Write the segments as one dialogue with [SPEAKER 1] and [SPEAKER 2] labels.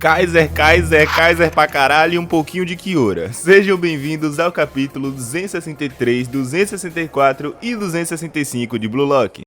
[SPEAKER 1] Kaiser, Kaiser pra caralho e um pouquinho de Kiora. Sejam bem-vindos ao capítulo 263, 264 e 265 de Blue Lock.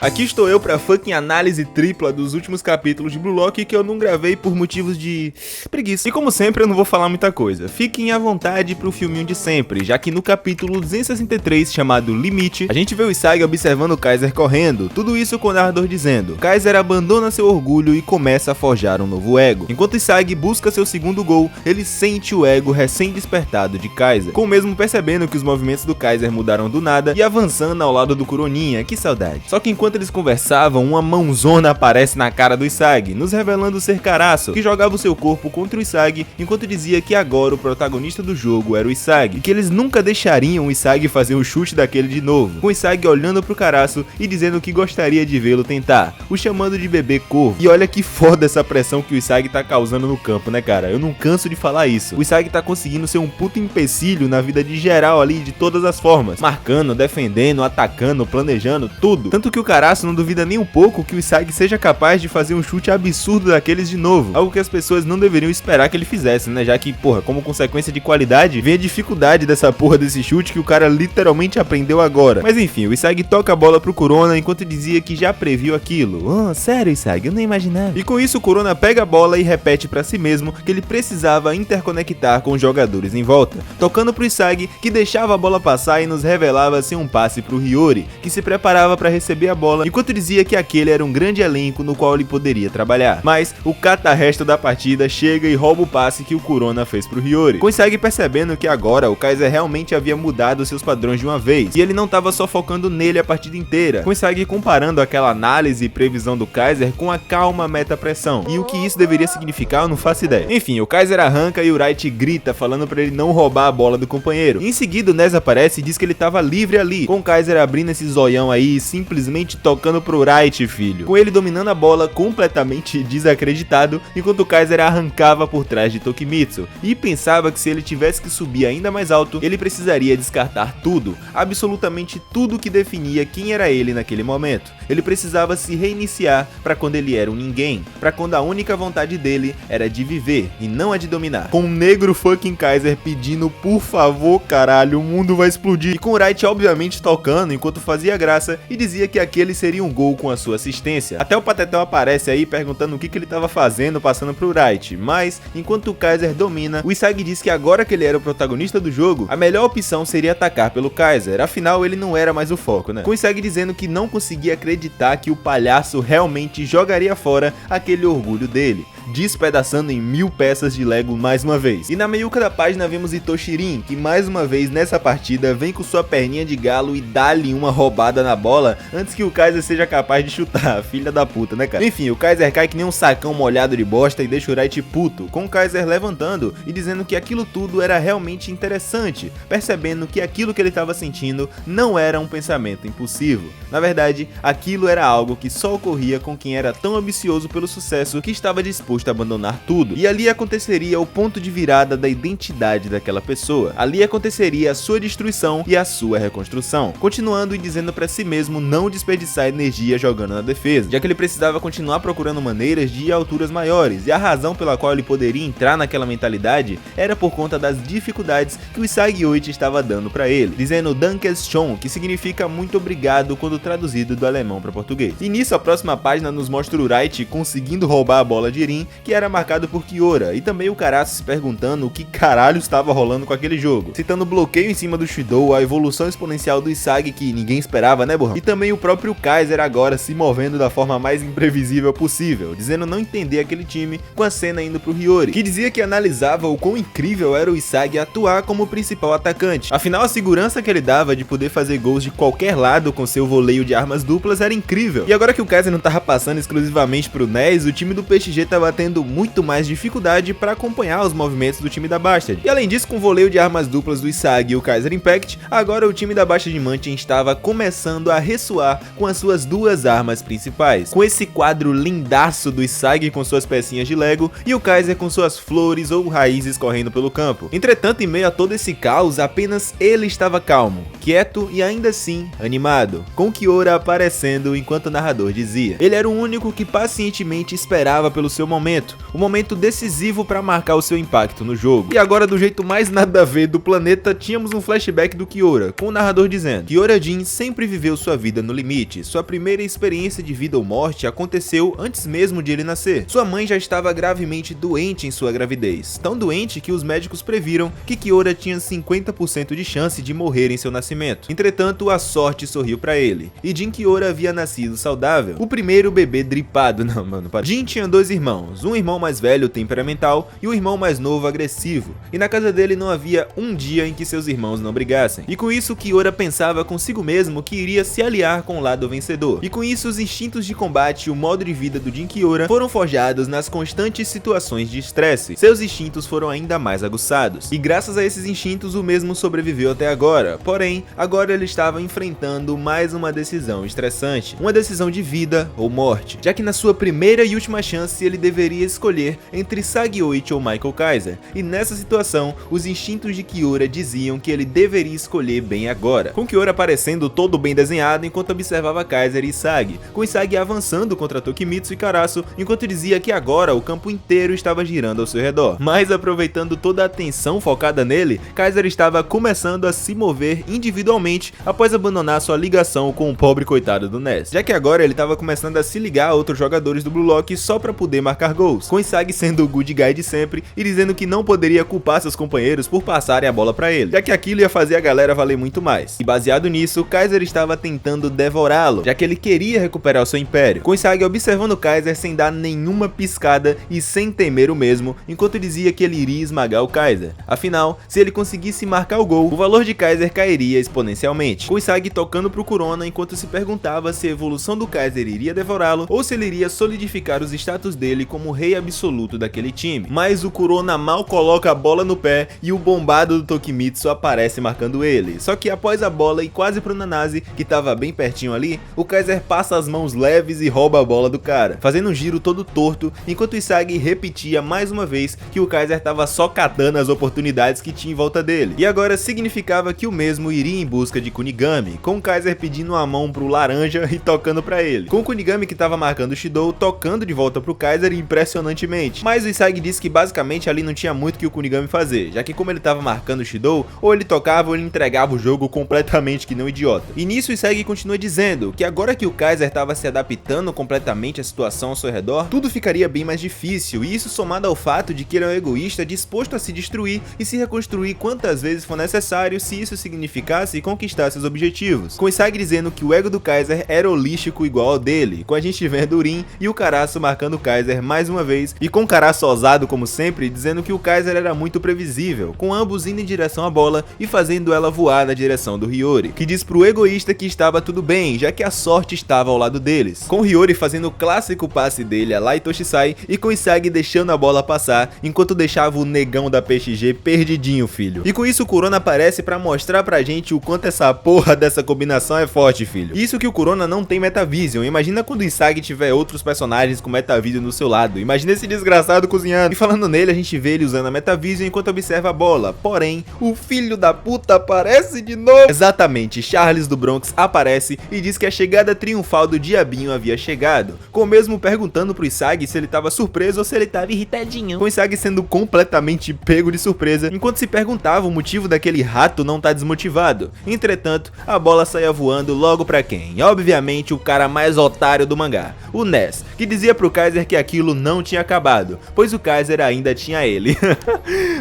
[SPEAKER 1] Aqui estou eu pra fucking análise tripla dos últimos capítulos de Blue Lock que eu não gravei por motivos de preguiça. E como sempre eu não vou falar muita coisa, fiquem à vontade pro filminho de sempre, já que no capítulo 263, chamado Limite, a gente vê o Isagi observando o Kaiser correndo, tudo isso com o narrador dizendo: Kaiser abandona seu orgulho e começa a forjar um novo ego. Enquanto Isagi busca seu segundo gol, ele sente o ego recém-despertado de Kaiser, com o mesmo percebendo que os movimentos do Kaiser mudaram do nada e avançando ao lado do Kuroninha, que saudade. Só que enquanto eles conversavam, uma mãozona aparece na cara do Isagi, nos revelando ser Karasu, que jogava o seu corpo contra o Isagi, enquanto dizia que agora o protagonista do jogo era o Isagi, e que eles nunca deixariam o Isagi fazer o chute daquele de novo, com o Isagi olhando pro Karasu e dizendo que gostaria de vê-lo tentar, o chamando de bebê corvo. E olha que foda essa pressão que o Isagi tá causando no campo, né cara? Eu não canso de falar isso. O Isagi tá conseguindo ser um puto empecilho na vida de geral ali, de todas as formas, marcando, defendendo, atacando, planejando, tudo. Tanto que o Karasu não duvida nem um pouco que o Isagi seja capaz de fazer um chute absurdo daqueles de novo, algo que as pessoas não deveriam esperar que ele fizesse, né? Já que, porra, como consequência de qualidade, vem a dificuldade dessa porra desse chute que o cara literalmente aprendeu agora. Mas enfim, o Isagi toca a bola pro Kurona enquanto dizia que já previu aquilo. Oh, sério, Isagi? Eu não imaginava. E com isso, o Kurona pega a bola e repete pra si mesmo que ele precisava interconectar com os jogadores em volta, tocando pro Isagi, que deixava a bola passar e nos revelava ser um passe pro Hiyori, que se preparava para receber a bola, enquanto dizia que aquele era um grande elenco no qual ele poderia trabalhar. Mas o catarresto da partida chega e rouba o passe que o Kurona fez pro Hiyori. Consegue percebendo que agora o Kaiser realmente havia mudado seus padrões de uma vez, e ele não estava só focando nele a partida inteira. Consegue comparando aquela análise e previsão do Kaiser com a calma meta-pressão, e o que isso deveria significar eu não faço ideia. Enfim, o Kaiser arranca e o Wright grita falando para ele não roubar a bola do companheiro. E em seguida o Ness aparece e diz que ele estava livre ali, com o Kaiser abrindo esse zoião aí simplesmente tocando pro Wright, filho, com ele dominando a bola completamente desacreditado, enquanto o Kaiser arrancava por trás de Tokimitsu, e pensava que se ele tivesse que subir ainda mais alto, ele precisaria descartar tudo, absolutamente tudo que definia quem era ele naquele momento. Ele precisava se reiniciar para quando ele era um ninguém, para quando a única vontade dele era de viver e não a de dominar. Com um negro fucking Kaiser pedindo por favor, caralho, o mundo vai explodir, e com o Wright obviamente tocando enquanto fazia graça e dizia que aquele seria um gol com a sua assistência. Até o Patetão aparece aí perguntando o que ele estava fazendo passando pro Wright, mas enquanto o Kaiser domina, o Isagi diz que agora que ele era o protagonista do jogo, a melhor opção seria atacar pelo Kaiser, afinal ele não era mais o foco, né? Com o Isagi dizendo que não conseguia acreditar que o palhaço realmente jogaria fora aquele orgulho dele, despedaçando em 1000 peças de Lego mais uma vez. E na meiuca da página vemos Itoshirin, que mais uma vez nessa partida vem com sua perninha de galo e dá-lhe uma roubada na bola antes que o Kaiser seja capaz de chutar, filha da puta, né cara? Enfim, o Kaiser cai que nem um sacão molhado de bosta e deixa o Wright puto, com o Kaiser levantando e dizendo que aquilo tudo era realmente interessante, percebendo que aquilo que ele estava sentindo não era um pensamento impulsivo. Na verdade, aquilo era algo que só ocorria com quem era tão ambicioso pelo sucesso que estava disposto a abandonar tudo. E ali aconteceria o ponto de virada da identidade daquela pessoa. Ali aconteceria a sua destruição e a sua reconstrução. Continuando e dizendo para si mesmo não desperdiçar energia jogando na defesa, já que ele precisava continuar procurando maneiras de ir a alturas maiores, e a razão pela qual ele poderia entrar naquela mentalidade era por conta das dificuldades que o Isagi Oichi estava dando para ele, dizendo Dankeschön, que significa muito obrigado quando traduzido do alemão para português. E nisso a próxima página nos mostra o Wright conseguindo roubar a bola de Rin, que era marcado por Kiora, e também o Karasu se perguntando o que caralho estava rolando com aquele jogo, citando o bloqueio em cima do Shidou, a evolução exponencial do Isagi que ninguém esperava, né, burrão? E também o próprio Kaiser agora se movendo da forma mais imprevisível possível, dizendo não entender aquele time, com a cena indo pro Hiyori, que dizia que analisava o quão incrível era o Isagi atuar como principal atacante, afinal a segurança que ele dava de poder fazer gols de qualquer lado com seu voleio de armas duplas era incrível. E agora que o Kaiser não tava passando exclusivamente pro Ness, o time do PXG tava tendo muito mais dificuldade para acompanhar os movimentos do time da Bastard. E além disso, com o voleio de armas duplas do Isagi e o Kaiser Impact, agora o time da Bastard Mansion estava começando a ressoar com as suas duas armas principais, com esse quadro lindaço do Isagi com suas pecinhas de Lego e o Kaiser com suas flores ou raízes correndo pelo campo. Entretanto, em meio a todo esse caos, apenas ele estava calmo, quieto e ainda assim animado, com Kiora aparecendo enquanto o narrador dizia. Ele era o único que pacientemente esperava pelo seu momento o momento decisivo para marcar o seu impacto no jogo. E agora, do jeito mais nada a ver do planeta, tínhamos um flashback do Kiora, com o narrador dizendo: Kiora Jin sempre viveu sua vida no limite, sua primeira experiência de vida ou morte aconteceu antes mesmo de ele nascer. Sua mãe já estava gravemente doente em sua gravidez, tão doente que os médicos previram que Kiora tinha 50% de chance de morrer em seu nascimento. Entretanto, a sorte sorriu para ele, e Jin Kiora havia nascido saudável, o primeiro bebê dripado. Não, mano, Jin tinha dois irmãos, um irmão mais velho temperamental e um irmão mais novo agressivo, e na casa dele não havia um dia em que seus irmãos não brigassem. E com isso, Kiora pensava consigo mesmo que iria se aliar com o lado vencedor. E com isso, os instintos de combate e o modo de vida do Jin Kiora foram forjados nas constantes situações de estresse. Seus instintos foram ainda mais aguçados, e graças a esses instintos o mesmo sobreviveu até agora. Porém, agora ele estava enfrentando mais uma decisão estressante, uma decisão de vida ou morte, já que na sua primeira e última chance ele deveria escolher entre Sagihoichi ou Michael Kaiser, e nessa situação os instintos de Kiora diziam que ele deveria escolher bem agora, com Kiora aparecendo todo bem desenhado enquanto observava Kaiser e Isagi, com Isagi avançando contra Tokimitsu e Karasu, enquanto dizia que agora o campo inteiro estava girando ao seu redor. Mas aproveitando toda a atenção focada nele, Kaiser estava começando a se mover individualmente após abandonar sua ligação com o pobre coitado do Ness, já que agora ele estava começando a se ligar a outros jogadores do Blue Lock só para poder marcar gols, com Isagi sendo o good guy de sempre e dizendo que não poderia culpar seus companheiros por passarem a bola para ele, já que aquilo ia fazer a galera valer muito mais. E baseado nisso, Kaiser estava tentando devorá-lo, já que ele queria recuperar o seu império, com Isagi observando Kaiser sem dar nenhuma piscada e sem temer o mesmo, enquanto dizia que ele iria esmagar o Kaiser. Afinal, se ele conseguisse marcar o gol, o valor de Kaiser cairia exponencialmente, com Isagi tocando pro Kurona enquanto se perguntava se a evolução do Kaiser iria devorá-lo ou se ele iria solidificar os status dele como o rei absoluto daquele time. Mas o Kurona mal coloca a bola no pé e o bombado do Tokimitsu aparece marcando ele. Só que após a bola e quase pro Nanase, que tava bem pertinho ali, o Kaiser passa as mãos leves e rouba a bola do cara, fazendo um giro todo torto, enquanto Isagi repetia mais uma vez que o Kaiser tava só catando as oportunidades que tinha em volta dele. E agora significava que o mesmo iria em busca de Kunigami, com o Kaiser pedindo a mão pro laranja e tocando pra ele, com o Kunigami que tava marcando o Shidou tocando de volta pro Kaiser impressionantemente. Mas o Isagi disse que basicamente ali não tinha muito que o Kunigami fazer, já que como ele tava marcando o Shidou, ou ele tocava ou ele entregava o jogo completamente que não idiota. E nisso o Isagi continua dizendo que agora que o Kaiser tava se adaptando completamente à situação ao seu redor, tudo ficaria bem mais difícil, e isso somado ao fato de que ele é um egoísta disposto a se destruir e se reconstruir quantas vezes for necessário se isso significasse conquistar seus objetivos, com Isagi dizendo que o ego do Kaiser era holístico igual ao dele, com a gente vendo o Rin e o Karasu marcando o Kaiser mais uma vez, e com o Karasu ousado como sempre, dizendo que o Kaiser era muito previsível, com ambos indo em direção à bola e fazendo ela voar na direção do Hiyori, que diz pro egoísta que estava tudo bem, já que a sorte estava ao lado deles, com o Hiyori fazendo o clássico passe dele a Light Toshisai e com Isagi deixando a bola passar, enquanto deixava o negão da PXG perdidinho, filho. E com isso o Kurona aparece pra mostrar pra gente o quanto essa porra dessa combinação é forte, filho. Isso que o Kurona não tem Metavision, imagina quando o Isagi tiver outros personagens com Metavision no seu lado, imagina esse desgraçado cozinhando. E falando nele, a gente vê ele usando a Metavision enquanto observa a bola, porém, o filho da puta aparece de novo. Exatamente, Charles do Bronx aparece e diz que a chegada triunfal do Diabinho havia chegado, com o mesmo perguntando pro Isagi se ele tava surpreso ou se ele tava irritadinho, com o Isagi sendo completamente pego de surpresa, enquanto se perguntava o motivo daquele rato não tá desmotivado. Entretanto, a bola saía voando logo pra quem? Obviamente o cara mais otário do mangá, o Ness, que dizia pro Kaiser que aquilo não tinha acabado, pois o Kaiser ainda tinha ele.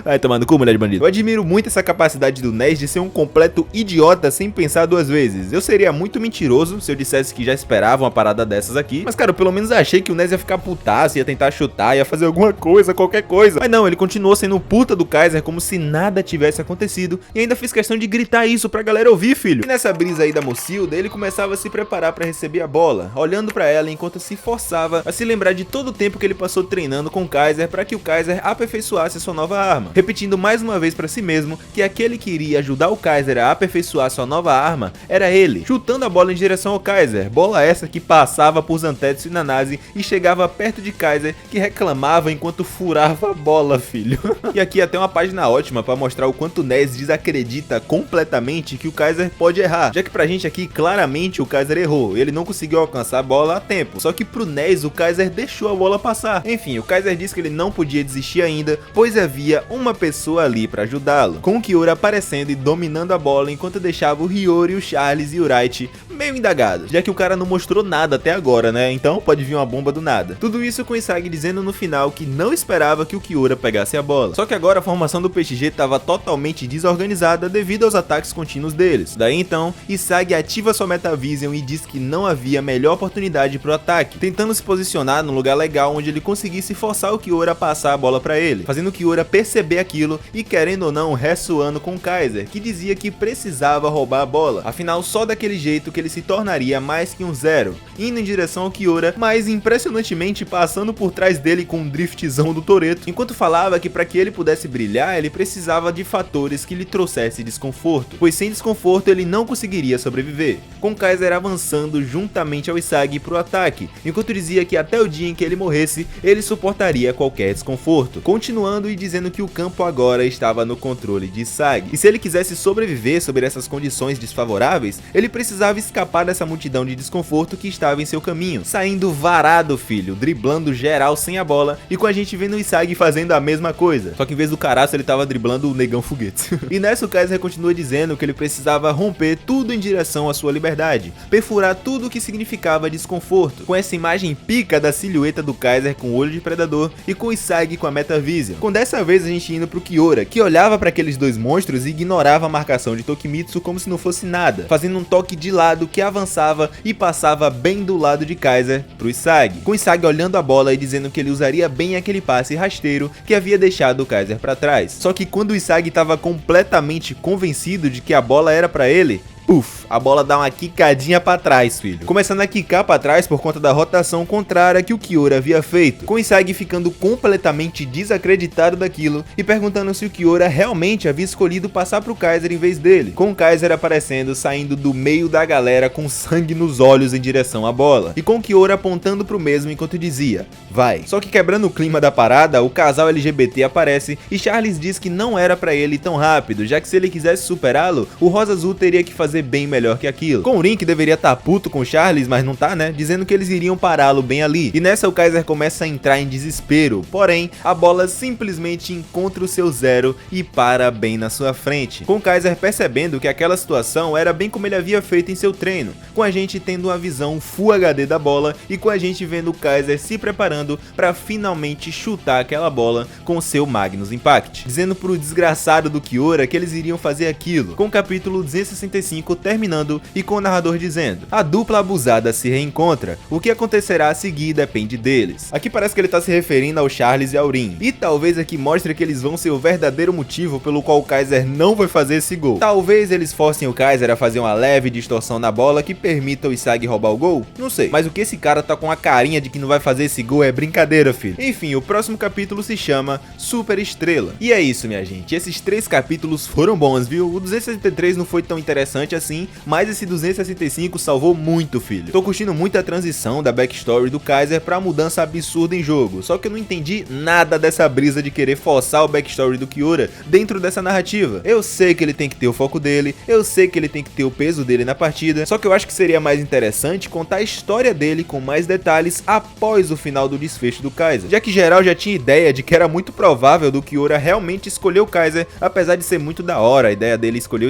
[SPEAKER 1] Vai tomar no cu, mulher de bandido. Eu admiro muito essa capacidade do Ness de ser um completo idiota sem pensar duas vezes. Eu seria muito mentiroso se eu dissesse que já esperava uma parada dessas aqui, mas cara, eu pelo menos achei que o Ness ia ficar putaço, ia tentar chutar, ia fazer alguma coisa, qualquer coisa. Mas não, ele continuou sendo puta do Kaiser como se nada tivesse acontecido e ainda fez questão de gritar isso pra galera ouvir, filho. E nessa brisa aí da Mocilda, ele começava a se preparar pra receber a bola, olhando pra ela enquanto se forçava a se lembrar de todo o tempo que ele passou treinando com o Kaiser pra que o Kaiser aperfeiçoasse sua nova arma, repetindo mais uma vez pra si mesmo que aquele que iria ajudar o Kaiser a aperfeiçoar sua nova arma era ele, chutando a bola em direção ao Kaiser, bola essa que passava por Zantetsu e Nanase e chegava perto de Kaiser, que reclamava enquanto furava a bola, filho. E aqui até uma página ótima pra mostrar o quanto o Ness desacredita completamente que o Kaiser pode errar, já que pra gente aqui claramente o Kaiser errou, ele não conseguiu alcançar a bola a tempo, só que pro Ness o Kaiser deixou a bola passar passar. Enfim, o Kaiser disse que ele não podia desistir ainda, pois havia uma pessoa ali para ajudá-lo, com o Kyora aparecendo e dominando a bola enquanto deixava o Hiyori, o Charles e o Wright meio indagados, já que o cara não mostrou nada até agora, né? Então pode vir uma bomba do nada. Tudo isso com Isagi dizendo no final que não esperava que o Kyora pegasse a bola. Só que agora a formação do PXG estava totalmente desorganizada devido aos ataques contínuos deles. Daí então, Isagi ativa sua Metavision e diz que não havia melhor oportunidade para o ataque, tentando se posicionar num lugar legal onde ele conseguisse forçar o Kyora a passar a bola para ele, fazendo o Kyora perceber aquilo e, querendo ou não, ressoando com o Kaiser, que dizia que precisava roubar a bola, afinal só daquele jeito que ele se tornaria mais que um zero, indo em direção ao Kyora, mas impressionantemente passando por trás dele com um driftzão do Toretto, enquanto falava que para que ele pudesse brilhar, ele precisava de fatores que lhe trouxesse desconforto, pois sem desconforto ele não conseguiria sobreviver, com o Kaiser avançando juntamente ao Isagi pro ataque, enquanto dizia que até o dia em que ele morresse, ele suportaria qualquer desconforto, continuando e dizendo que o campo agora estava no controle de Isagi, e se ele quisesse sobreviver sobre essas condições desfavoráveis, ele precisava escapar dessa multidão de desconforto que estava em seu caminho, saindo varado, filho, driblando geral sem a bola, e com a gente vendo o Isagi fazendo a mesma coisa, só que em vez do caraço ele tava driblando o negão foguete. E nessa o Kaiser continua dizendo que ele precisava romper tudo em direção à sua liberdade, perfurar tudo o que significava desconforto, com essa imagem pica da silhueta do Kaiser com o olho de predador e com o Isagi com a Metavision, com dessa vez a gente indo pro Kyora, que olhava para aqueles dois monstros e ignorava a marcação de Tokimitsu como se não fosse nada, fazendo um toque de lado que avançava e passava bem do lado de Kaiser pro Isagi, com o Isagi olhando a bola e dizendo que ele usaria bem aquele passe rasteiro que havia deixado o Kaiser para trás. Só que quando o Isagi estava completamente convencido de que a bola era para ele, puf, a bola dá uma quicadinha pra trás, filho. Começando a quicar pra trás por conta da rotação contrária que o Kyora havia feito, com Isagi ficando completamente desacreditado daquilo e perguntando se o Kyora realmente havia escolhido passar pro Kaiser em vez dele, com o Kaiser aparecendo saindo do meio da galera com sangue nos olhos em direção à bola, e com o Kyora apontando pro mesmo enquanto dizia, vai. Só que quebrando o clima da parada, o casal LGBT aparece e Charles diz que não era pra ele tão rápido, já que se ele quisesse superá-lo, o Rosa Azul teria que fazer bem melhor que aquilo. Com o Rin, que deveria estar puto com o Charles, mas não tá, né? Dizendo que eles iriam pará-lo bem ali. E nessa o Kaiser começa a entrar em desespero, porém, a bola simplesmente encontra o seu zero e para bem na sua frente. Com o Kaiser percebendo que aquela situação era bem como ele havia feito em seu treino, com a gente tendo uma visão Full HD da bola e com a gente vendo o Kaiser se preparando para finalmente chutar aquela bola com o seu Magnus Impact, dizendo pro desgraçado do Kyora que eles iriam fazer aquilo, com o capítulo 265 terminando e com o narrador dizendo, a dupla abusada se reencontra, o que acontecerá a seguir depende deles. Aqui parece que ele tá se referindo ao Charles e ao Rin, e talvez aqui mostre que eles vão ser o verdadeiro motivo pelo qual o Kaiser não vai fazer esse gol. Talvez eles forcem o Kaiser a fazer uma leve distorção na bola que permita o Isagi roubar o gol, não sei, mas o que esse cara tá com a carinha de que não vai fazer esse gol é brincadeira, filho. Enfim, o próximo capítulo se chama Super Estrela. E é isso, minha gente, esses 3 capítulos foram bons, viu? O 263 não foi tão interessante assim, mas esse 265 salvou muito, filho. Tô curtindo muito a transição da backstory do Kaiser pra mudança absurda em jogo, só que eu não entendi nada dessa brisa de querer forçar o backstory do Kyora dentro dessa narrativa. Eu sei que ele tem que ter o foco dele, eu sei que ele tem que ter o peso dele na partida, só que eu acho que seria mais interessante contar a história dele com mais detalhes após o final do desfecho do Kaiser, já que geral já tinha ideia de que era muito provável do Kyora realmente escolher o Kaiser, apesar de ser muito da hora a ideia dele escolher o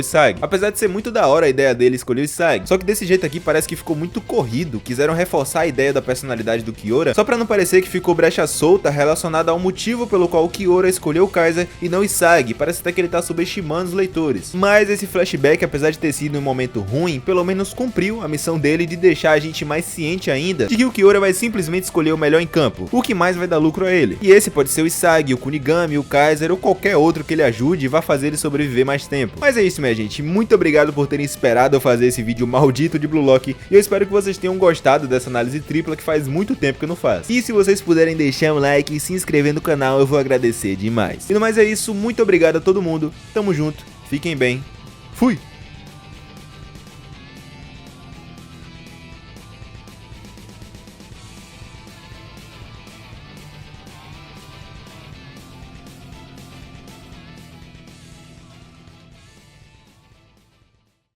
[SPEAKER 1] Isagi. Só que desse jeito aqui parece que ficou muito corrido, quiseram reforçar a ideia da personalidade do Kyora, só pra não parecer que ficou brecha solta relacionada ao motivo pelo qual o Kyora escolheu o Kaiser e não o Isagi, parece até que ele tá subestimando os leitores. Mas esse flashback, apesar de ter sido um momento ruim, pelo menos cumpriu a missão dele de deixar a gente mais ciente ainda de que o Kyora vai simplesmente escolher o melhor em campo, o que mais vai dar lucro a ele. E esse pode ser o Isagi, o Kunigami, o Kaiser ou qualquer outro que ele ajude e vá fazer ele sobreviver mais tempo. Mas é isso, minha gente, muito obrigado por terem esperado eu fazer esse vídeo maldito de Blue Lock, e eu espero que vocês tenham gostado dessa análise tripla que faz muito tempo que eu não faço. E se vocês puderem deixar um like e se inscrever no canal, eu vou agradecer demais. E no mais é isso, muito obrigado a todo mundo, tamo junto, fiquem bem, fui!